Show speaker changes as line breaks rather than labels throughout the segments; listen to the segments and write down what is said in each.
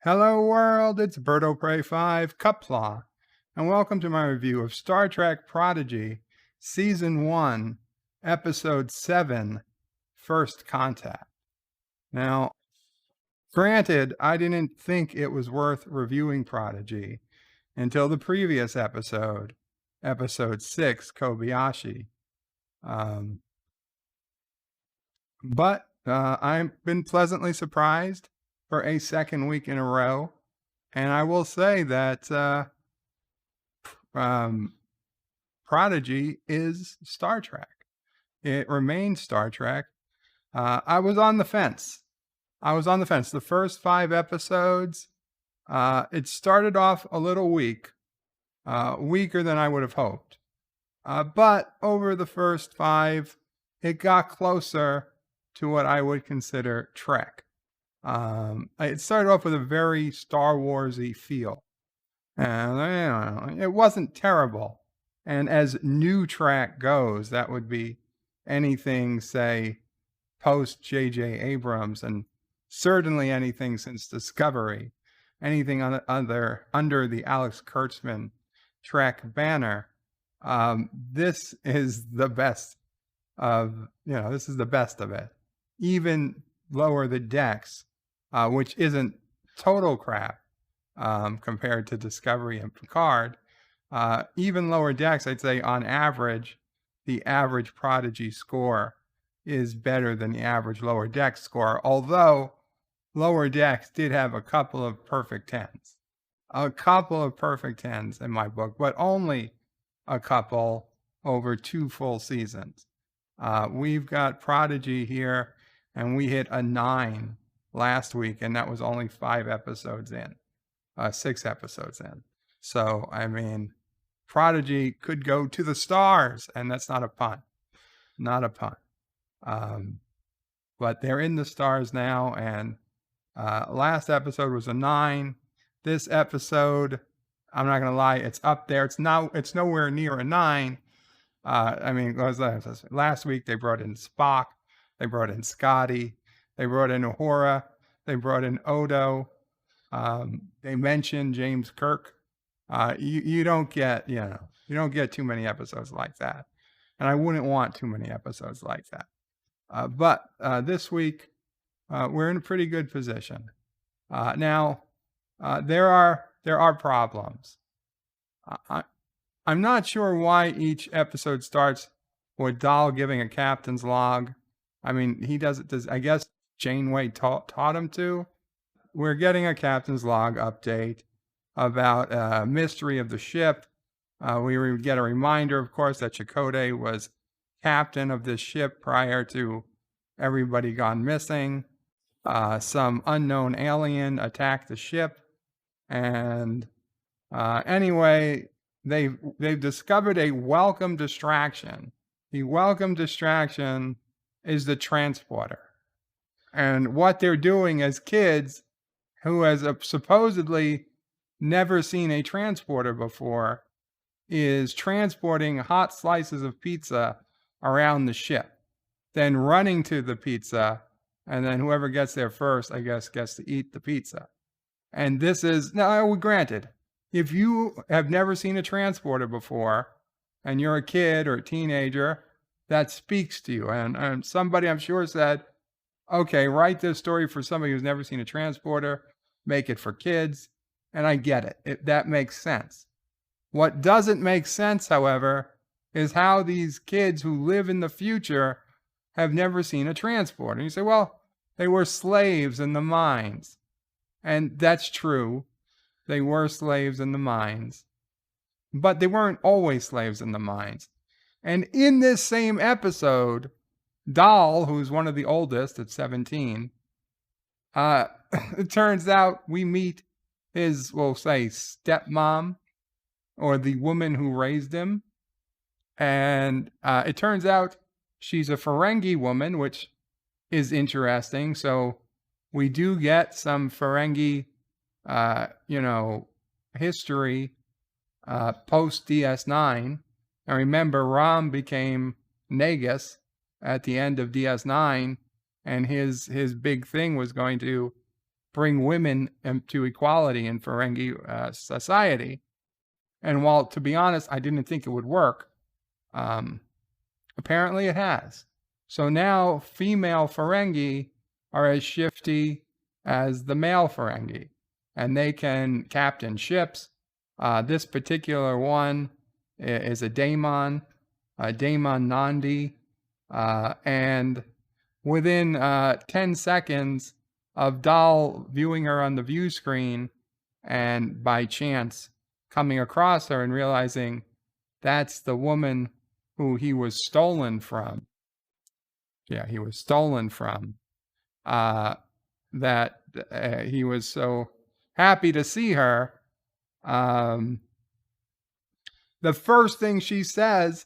Hello world, it's Berto Prey 5 Cupflaw, and welcome to my review of Star Trek Prodigy, Season 1, Episode 7, First Contact. Now, granted, I didn't think it was worth reviewing Prodigy until the previous episode, Episode 6, Kobayashi. But I've been pleasantly surprised for a second week in a row. And I will say that Prodigy is Star Trek. It remains Star Trek. I was on the fence. The first 5 episodes, it started off a little weak, weaker than I would have hoped. But over the first 5, it got closer to what I would consider Trek. It started off with a very Star Wars-y feel. And it wasn't terrible. And as new Trek goes, that would be anything, say, post J.J. Abrams, and certainly anything since Discovery, anything under the Alex Kurtzman Trek banner. This is the best of it. Even Lower the Decks, which isn't total crap compared to Discovery and Picard. Even Lower Decks, I'd say on average, the average Prodigy score is better than the average Lower Decks score, although Lower Decks did have a couple of perfect 10s. A couple of perfect 10s in my book, but only a couple over 2 full seasons. We've got Prodigy here, and we hit a 9 last week, and that was only 5 episodes in, 6 episodes in. So, I mean, Prodigy could go to the stars, and that's not a pun. Not a pun. But they're in the stars now, and last episode was a 9. This episode, I'm not going to lie, it's up there. It's nowhere near a 9. I mean, last week they brought in Spock, they brought in Scotty, they brought in Uhura, they brought in Odo. They mentioned James Kirk. You don't get too many episodes like that, and I wouldn't want too many episodes like that. But this week we're in a pretty good position. Now there are problems. I'm not sure why each episode starts with Dahl giving a captain's log. I mean, he does it. I guess Janeway taught him to. We're getting a captain's log update about a mystery of the ship. We get a reminder, of course, that Chakotay was captain of this ship prior to everybody gone missing. Some unknown alien attacked the ship, and anyway, they've discovered a welcome distraction. The welcome distraction is the transporter. And what they're doing as kids who has supposedly never seen a transporter before is transporting hot slices of pizza around the ship, then running to the pizza, and then whoever gets there first, I guess, gets to eat the pizza. And this is, now granted, if you have never seen a transporter before, and you're a kid or a teenager, that speaks to you. And somebody, I'm sure, said, okay, write this story for somebody who's never seen a transporter, make it for kids, and I get it. That makes sense. What doesn't make sense, however, is how these kids who live in the future have never seen a transporter. And you say, well, they were slaves in the mines. And that's true. They were slaves in the mines. But they weren't always slaves in the mines. And in this same episode, Dahl, who's one of the oldest at 17, it turns out we meet his, we'll say, stepmom, or the woman who raised him. And it turns out she's a Ferengi woman, which is interesting. So we do get some Ferengi, history post DS9. And remember, Rom became Nagus at the end of DS9, and his big thing was going to bring women to equality in Ferengi society. And while, to be honest, I didn't think it would work, apparently it has. So now female Ferengi are as shifty as the male Ferengi, and they can captain ships. This particular one is a DaiMond Nandi, and within 10 seconds of Dal viewing her on the view screen, and by chance coming across her and realizing that's the woman who he was stolen from. Yeah, he was stolen from. That he was so happy to see her. The first thing she says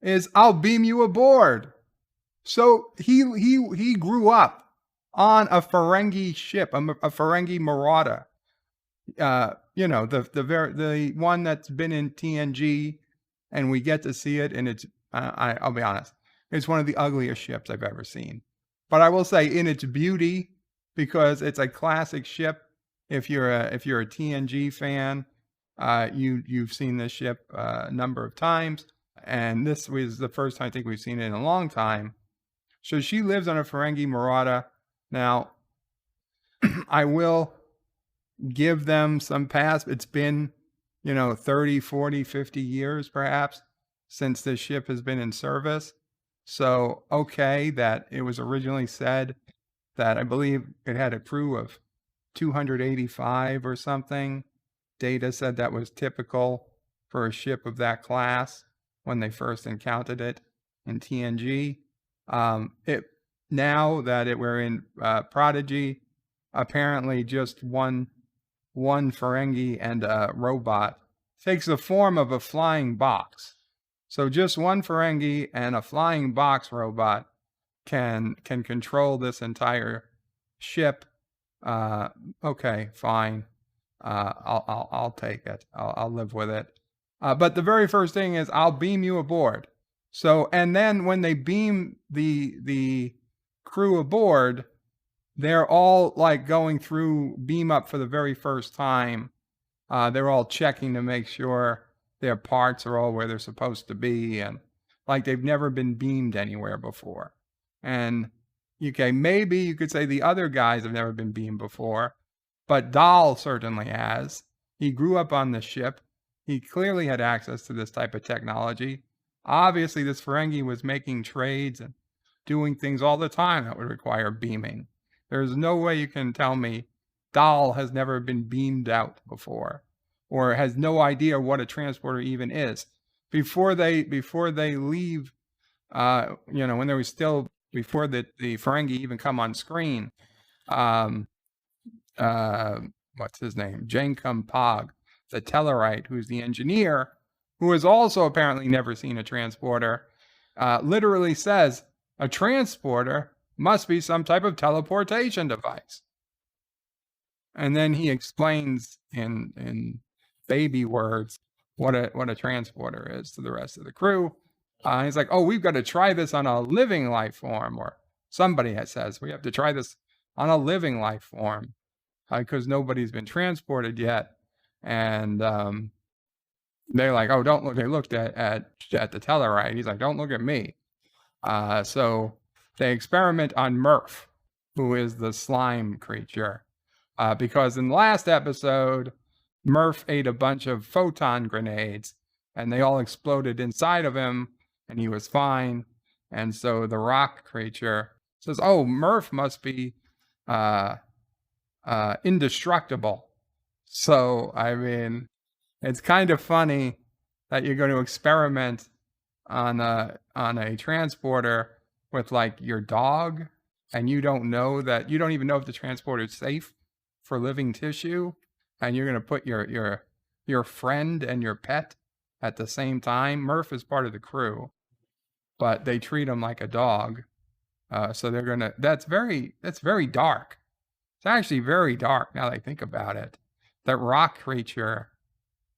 is, "I'll beam you aboard." So he grew up on a Ferengi ship, a Ferengi Marauder. The one that's been in TNG, and we get to see it, and it's I'll be honest, it's one of the ugliest ships I've ever seen. But I will say, in its beauty, because it's a classic ship. If you're a TNG fan, you've seen this ship a number of times, and this was the first time I think we've seen it in a long time. So she lives on a Ferengi Marauder. Now, I will give them some pass. It's been, 30, 40, 50 years perhaps since this ship has been in service. So, okay, that it was originally said that I believe it had a crew of 285 or something. Data said that was typical for a ship of that class when they first encountered it in TNG. Now that we're in Prodigy, apparently just one Ferengi and a robot takes the form of a flying box. So just one Ferengi and a flying box robot can control this entire ship. Okay, fine. I'll take it. I'll live with it. But the very first thing is, "I'll beam you aboard." So, and then when they beam the crew aboard, they're all like going through beam up for the very first time. They're all checking to make sure their parts are all where they're supposed to be, and like they've never been beamed anywhere before. And okay, maybe you could say the other guys have never been beamed before, but Dal certainly has. He grew up on the ship. He clearly had access to this type of technology. Obviously, this Ferengi was making trades and doing things all the time that would require beaming. There's no way you can tell me Dal has never been beamed out before, or has no idea what a transporter even is. Before they leave, when they were still, before the Ferengi even come on screen, what's his name? Jankum Pog, the Tellarite, who's the engineer, who has also apparently never seen a transporter, literally says, "A transporter must be some type of teleportation device." And then he explains in baby words what a transporter is to the rest of the crew. He's like, "Oh, we've got to try this on a living life form," or somebody says, "We have to try this on a living life form," because nobody's been transported yet. And they're like, "Oh, don't look." They looked at the Tellarite. He's like, "Don't look at me." So they experiment on Murph, who is the slime creature, because in the last episode, Murph ate a bunch of photon grenades, and they all exploded inside of him, and he was fine. And so the rock creature says, "Oh, Murph must be indestructible." So, I mean, it's kind of funny that you're going to experiment on a transporter with like your dog, and you don't even know if the transporter is safe for living tissue, and you're going to put your friend and your pet at the same time. Murph is part of the crew, but they treat him like a dog. So that's very dark. It's actually very dark now that I think about it. That rock creature,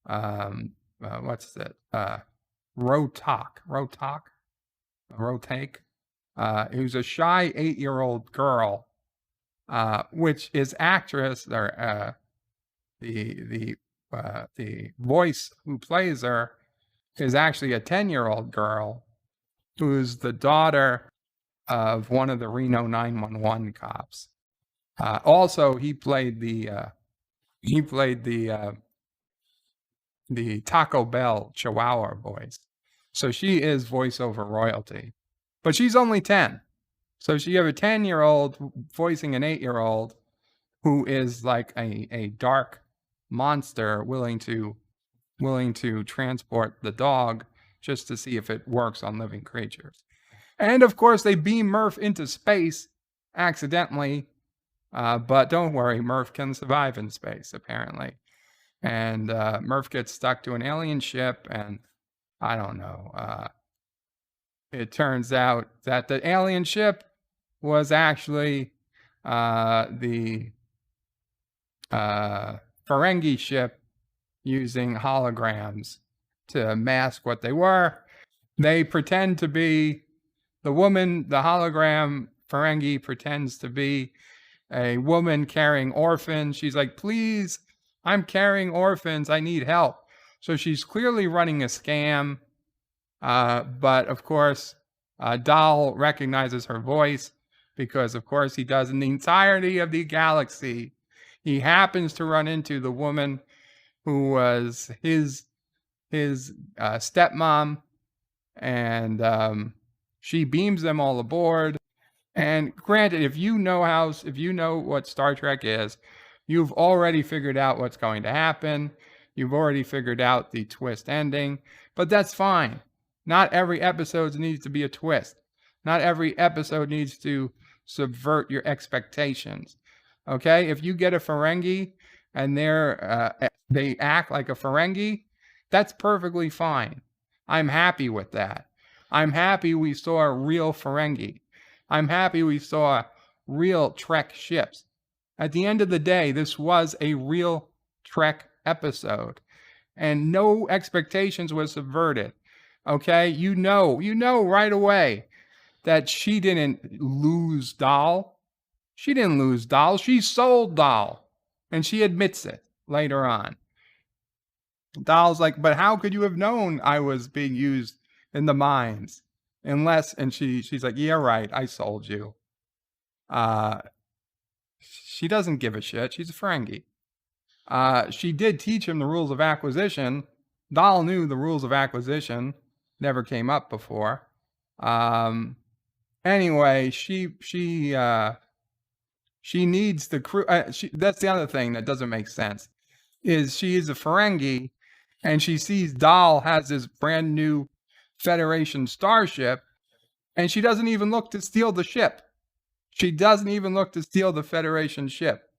what's it? Roh-Tahk, who's a shy 8-year-old girl which is actress or the voice who plays her is actually a 10-year-old girl who's the daughter of one of the Reno 911 cops. Also, he played the Taco Bell Chihuahua voice. So she is voiceover royalty, but she's only 10. So you have a 10-year-old voicing an 8-year-old who is like a dark monster willing to transport the dog just to see if it works on living creatures. And of course, they beam Murph into space accidentally, but don't worry, Murph can survive in space apparently. And Murph gets stuck to an alien ship, and I don't know. It turns out that the alien ship was actually the Ferengi ship using holograms to mask what they were. They pretend to be the woman, the hologram Ferengi pretends to be a woman carrying orphans. She's like, please, I'm carrying orphans. I need help. So she's clearly running a scam. But of course, Dahl recognizes her voice because, of course, he does in the entirety of the galaxy. He happens to run into the woman who was his stepmom, and she beams them all aboard. And granted, if you know what Star Trek is, you've already figured out what's going to happen. You've already figured out the twist ending, but that's fine. Not every episode needs to be a twist. Not every episode needs to subvert your expectations. Okay? If you get a Ferengi and they act like a Ferengi, that's perfectly fine. I'm happy with that. I'm happy we saw a real Ferengi. I'm happy we saw real Trek ships. At the end of the day, this was a real Trek episode, and no expectations were subverted. Okay? You know right away that she didn't lose Dahl. She didn't lose Dahl. She sold Dahl, and she admits it later on. Dahl's like, but how could you have known I was being used in the mines? And she's like, yeah, right, I sold you. She doesn't give a shit. She's a Ferengi. She did teach him the rules of acquisition. Dahl knew the rules of acquisition. Never came up before. Anyway, she needs the crew. That's the other thing that doesn't make sense. Is she is a Ferengi, and she sees Dahl has this brand new Federation starship, and she doesn't even look to steal the ship. She doesn't even look to steal the Federation ship.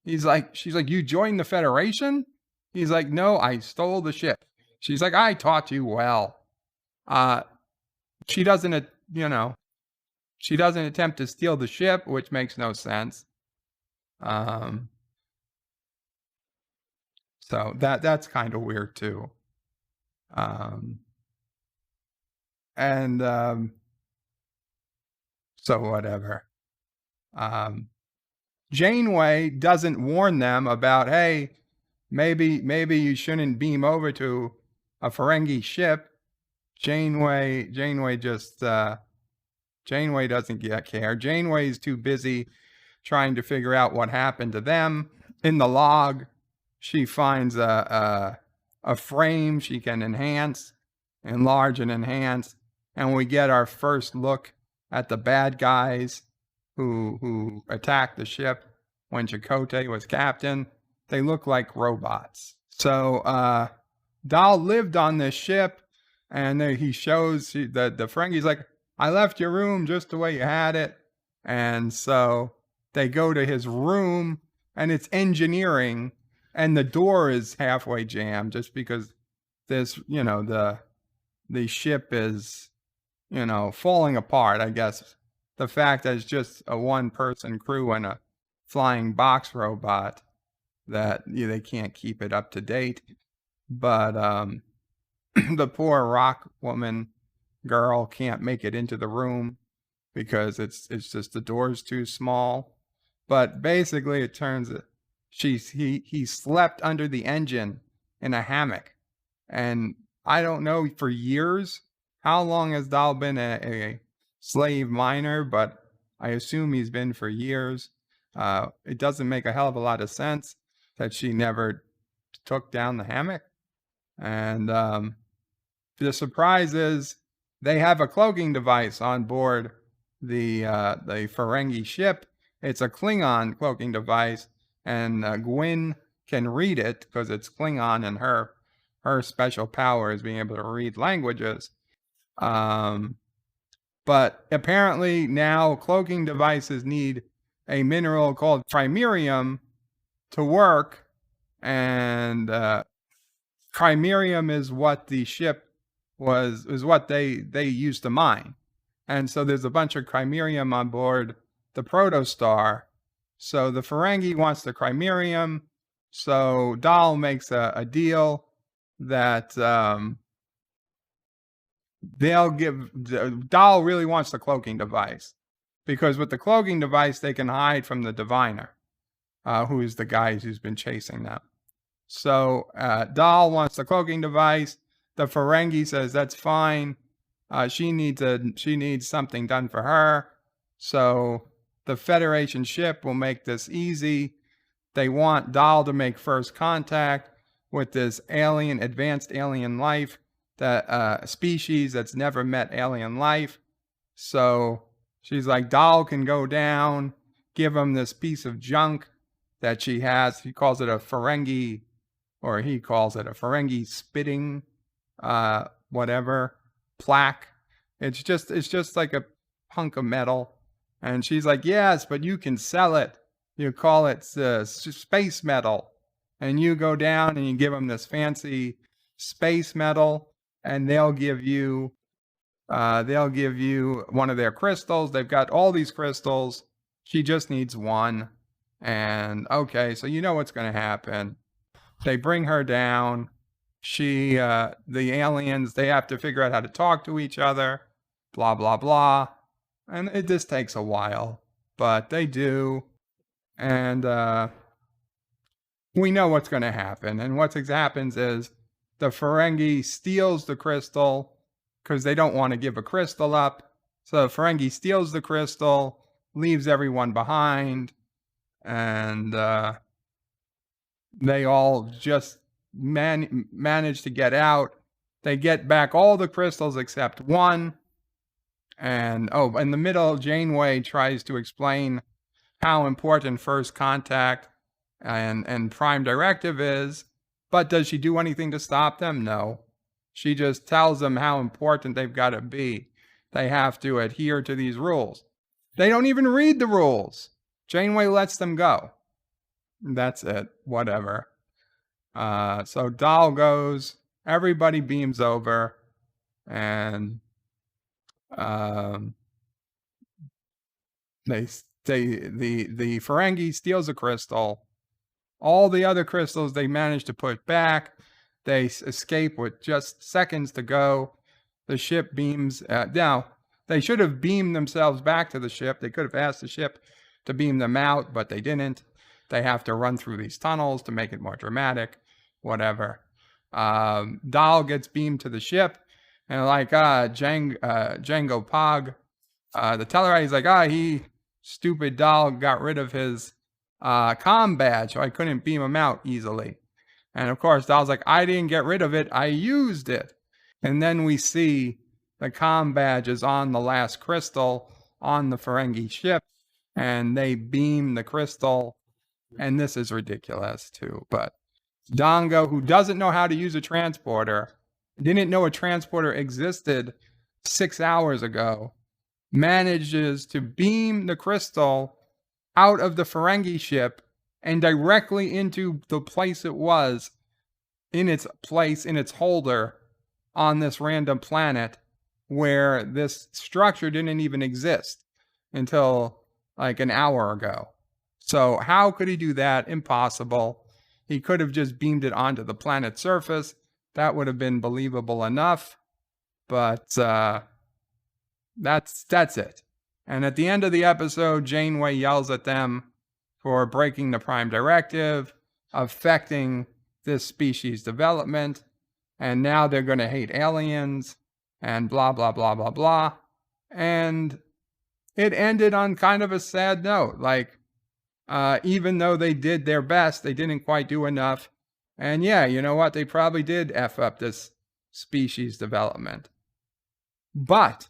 She's like, you joined the Federation? He's like, no, I stole the ship. She's like, I taught you well. She doesn't, she doesn't attempt to steal the ship, which makes no sense. So that's kind of weird too. So whatever. Janeway doesn't warn them about, hey, maybe you shouldn't beam over to a Ferengi ship. Janeway doesn't care. Janeway's too busy trying to figure out what happened to them. In the log, she finds a frame she can enlarge and enhance, and we get our first look at the bad guys who attacked the ship when Chakotay was captain. They look like robots. So Dahl lived on this ship, and he shows the Ferengi's like, I left your room just the way you had it. And so they go to his room, and it's engineering, and the door is halfway jammed just because this, the ship is, falling apart. I guess the fact that it's just a one-person crew and a flying box robot, that they can't keep it up to date. But the poor rock woman girl can't make it into the room because it's just the door's too small. But basically, it turns he slept under the engine in a hammock, and I don't know for years how long has Dahl been a slave miner, but I assume he's been for years. It doesn't make a hell of a lot of sense that she never took down the hammock. And the surprise is they have a cloaking device on board the Ferengi ship. It's a Klingon cloaking device, and Gwyn can read it because it's Klingon, and her special power is being able to read languages. But apparently now cloaking devices need a mineral called primerium to work, and primerium is what the ship is what they used to mine. And so there's a bunch of primerium on board the protostar. So the Ferengi wants the primerium. So Dahl makes a deal that they'll give. Dahl really wants the cloaking device, because with the cloaking device they can hide from the diviner, who is the guy who's been chasing them. So Dahl wants the cloaking device. The Ferengi says that's fine. She needs something done for her. So the Federation ship will make this easy. They want Dahl to make first contact with this advanced alien life, that species that's never met alien life. So she's like, Dahl can go down, give him this piece of junk that she has. He calls it a Ferengi, or he calls it a Ferengi spitting whatever plaque. It's just like a hunk of metal. And she's like, yes, but you can sell it. You call it space metal. And you go down and you give them this fancy space metal, and they'll give you one of their crystals. They've got all these crystals. She just needs one. And okay, so you know what's going to happen. They bring her down. The aliens, they have to figure out how to talk to each other, blah, blah, blah. And this takes a while, but they do. And we know what's going to happen. And what happens is the Ferengi steals the crystal because they don't want to give a crystal up. So the Ferengi steals the crystal, leaves everyone behind, and they all just manage to get out. They get back all the crystals except one. And in the middle, Janeway tries to explain how important first contact and prime directive is. But does she do anything to stop them? No. She just tells them how important they've got to be. They have to adhere to these rules. They don't even read the rules. Janeway lets them go. That's it. Whatever. So Dahl goes. Everybody beams over. And the Ferengi steals a crystal. All the other crystals they manage to put back. They escape with just seconds to go. The ship beams. Now, they should have beamed themselves back to the ship. They could have asked the ship to beam them out, but they didn't. They have to run through these tunnels to make it more dramatic. Whatever. Dahl gets beamed to the ship. And like Django Pog, the Tellarite, he's like, stupid Dahl got rid of his comm badge, so I couldn't beam him out easily. And of course, Dahl's like, I didn't get rid of it, I used it. And then we see the comm badge is on the last crystal on the Ferengi ship, and they beam the crystal. And this is ridiculous too. But Dongo, who doesn't know how to use a transporter, didn't know a transporter existed 6 hours ago, manages to beam the crystal out of the Ferengi ship and directly into the place it was, in its holder on this random planet where this structure didn't even exist until like an hour ago. So how could he do that? Impossible. He could have just beamed it onto the planet's surface. That would have been believable enough. But that's it. And at the end of the episode, Janeway yells at them for breaking the Prime Directive, affecting this species development, and now they're going to hate aliens, and blah, blah, blah, blah, blah. And it ended on kind of a sad note. Like, even though they did their best, they didn't quite do enough. And yeah, you know what? They probably did F up this species development. But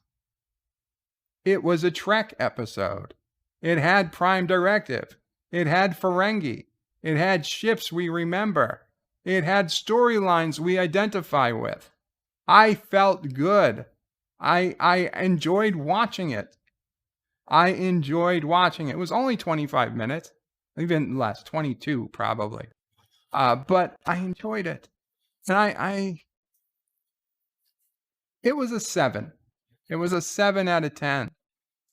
it was a Trek episode. It had Prime Directive. It had Ferengi. It had ships we remember. It had storylines we identify with. I felt good. I enjoyed watching it. It was only 25 minutes, even less, 22 probably. But I enjoyed it. And it was a 7. It was a 7 out of 10,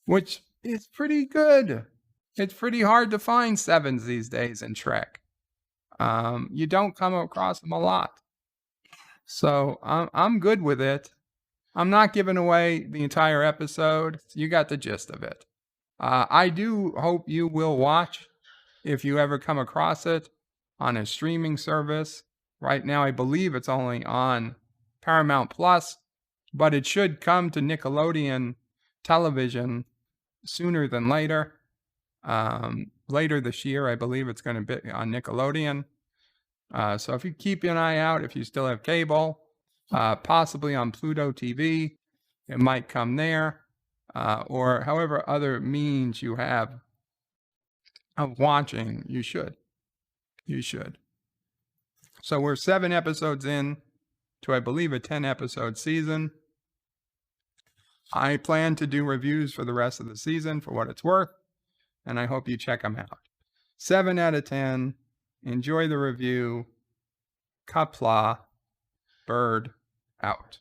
which is pretty good. It's pretty hard to find 7s these days in Trek. You don't come across them a lot. So I'm good with it. I'm not giving away the entire episode. You got the gist of it. I do hope you will watch if you ever come across it on a streaming service. Right now, I believe it's only on Paramount Plus, but it should come to Nickelodeon television sooner than later. Later this year, I believe it's going to be on Nickelodeon. So if you keep an eye out, if you still have cable, possibly on Pluto TV, it might come there, or however other means you have of watching, you should. So we're 7 episodes in to, I believe, a 10-episode season. I plan to do reviews for the rest of the season for what it's worth, and I hope you check them out. 7 out of 10. Enjoy the review. Kapla. Bird out.